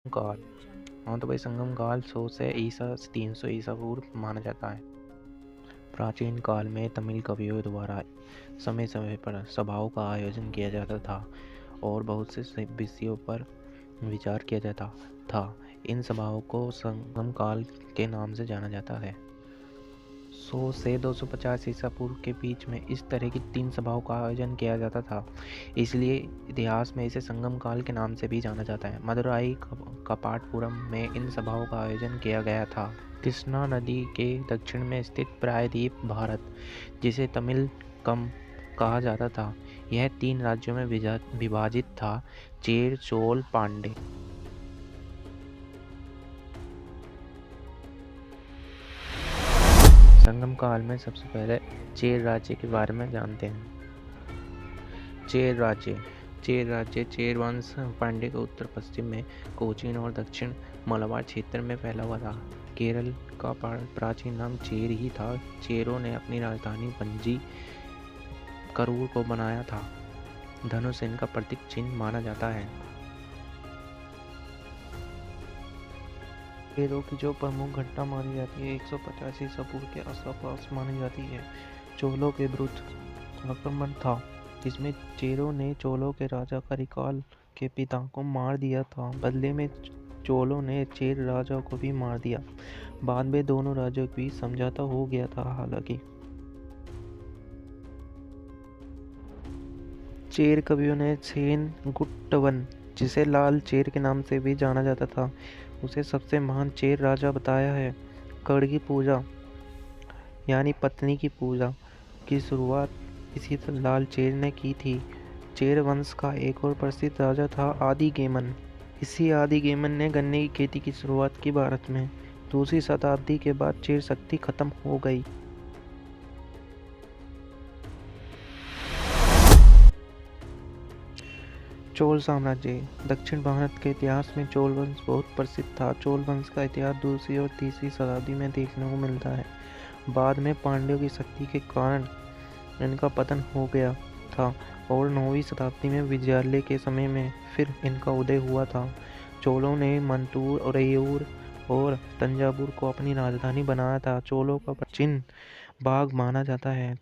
काल। हाँ तो भाई संगम काल 100 से ईसा 300 ईसा पूर्व माना जाता है। प्राचीन काल में तमिल कवियों द्वारा समय समय पर सभाओं का आयोजन किया जाता था और बहुत से विषयों पर विचार किया जाता था। इन सभाओं को संगम काल के नाम से जाना जाता है। 100 से 250 ईसा पूर्व के बीच में इस तरह की 3 सभाओं का आयोजन किया जाता था, इसलिए इतिहास में इसे संगम काल के नाम से भी जाना जाता है। मदुराई कपाटपुरम में इन सभाओं का आयोजन किया गया था। कृष्णा नदी के दक्षिण में स्थित प्रायद्वीप भारत, जिसे तमिल कम कहा जाता था, यह 3 राज्यों में विभाजित था: चेर, चोल, पांड्य। संगम काल में सबसे पहले चेर राज्य के बारे में जानते हैं। चेर राज्य चेर वंश पांड्य के उत्तर पश्चिम में कोचीन और दक्षिण मलबार क्षेत्र में फैला हुआ था। केरल का प्राचीन नाम चेर ही था। चेरों ने अपनी राजधानी वंजी करूर को बनाया था। धनुष इनका प्रतीक चिन्ह माना जाता है। चेरों की जो प्रमुख घटना मानी जाती है 150 ईसा पूर्व के आसपास मानी जाती है। चोलों के विरुद्ध आक्रमण था, जिसमें चेरों ने चोलों के राजा करिकाल के पिता को मार दिया था। बदले में चोलों ने चेर राजा को भी मार दिया। बाद में दोनों राज्यों के बीच समझौता हो गया था। हालांकि चेर कवियों ने सेन गुट्टवन, जिसे लाल चेर के नाम से भी जाना जाता था, उसे सबसे महान चेर राजा बताया है। कड़गी पूजा यानी पत्नी की पूजा की शुरुआत इसी लाल चेर ने की थी। चेर वंश का एक और प्रसिद्ध राजा था आदिगेमन। इसी आदिगेमन ने गन्ने की खेती की शुरुआत की भारत में। 2री शताब्दी के बाद चेर शक्ति खत्म हो गई। चोल साम्राज्य। दक्षिण भारत के इतिहास में चोल वंश बहुत प्रसिद्ध था। चोल वंश का इतिहास 2री और 3री शताब्दी में देखने को मिलता है। बाद में पांड्यों की शक्ति के कारण इनका पतन हो गया था और 9वीं शताब्दी में विजयालय के समय में फिर इनका उदय हुआ था। चोलों ने मंटूर, उरैयूर और तंजावुर को अपनी राजधानी बनाया था। चोलों का प्राचीन भाग माना जाता है।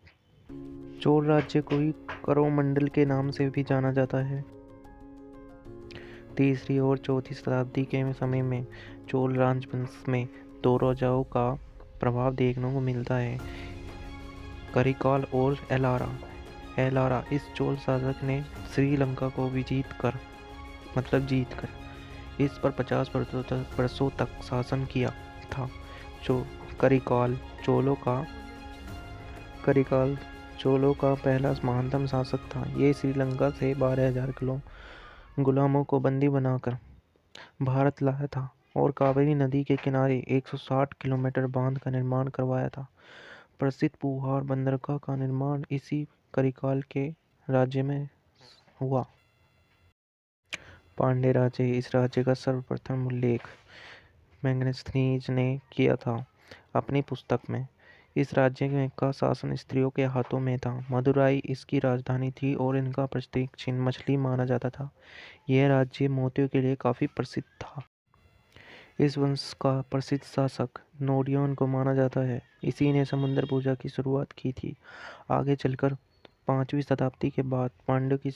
चोल राज्य को ही करोमंडल के नाम से भी जाना जाता है। 3री और 4थी शताब्दी के समय में चोल राजवंश में 2 राजाओं का प्रभाव देखने को मिलता है, करिकाल और एलारा। इस चोल शासक ने श्रीलंका को जीत कर इस पर 50 वर्षों तक शासन किया था। करिकाल चोलों का पहला महानतम शासक था। ये श्रीलंका से 12,000 गुलामों को बंदी बनाकर भारत लाया था और कावेरी नदी के किनारे 160 किलोमीटर बांध का निर्माण करवाया था। प्रसिद्ध पुहार बंदरगाह का निर्माण इसी करिकाल के राज्य में हुआ। पांड्य राज्य। इस राज्य का सर्वप्रथम उल्लेख मैग्नेस्थनीज ने किया था अपनी पुस्तक में। इस राज्य का शासन स्त्रियों के हाथों में था। मदुराई इसकी राजधानी थी और इनका प्रतीक चिन्ह मछली माना जाता था। यह राज्य मोतियों के लिए काफी प्रसिद्ध था। इस वंश का प्रसिद्ध शासक नोडियन को माना जाता है। इसी ने समुद्र पूजा की शुरुआत की थी। आगे चलकर 5वीं शताब्दी के बाद पांड्यों की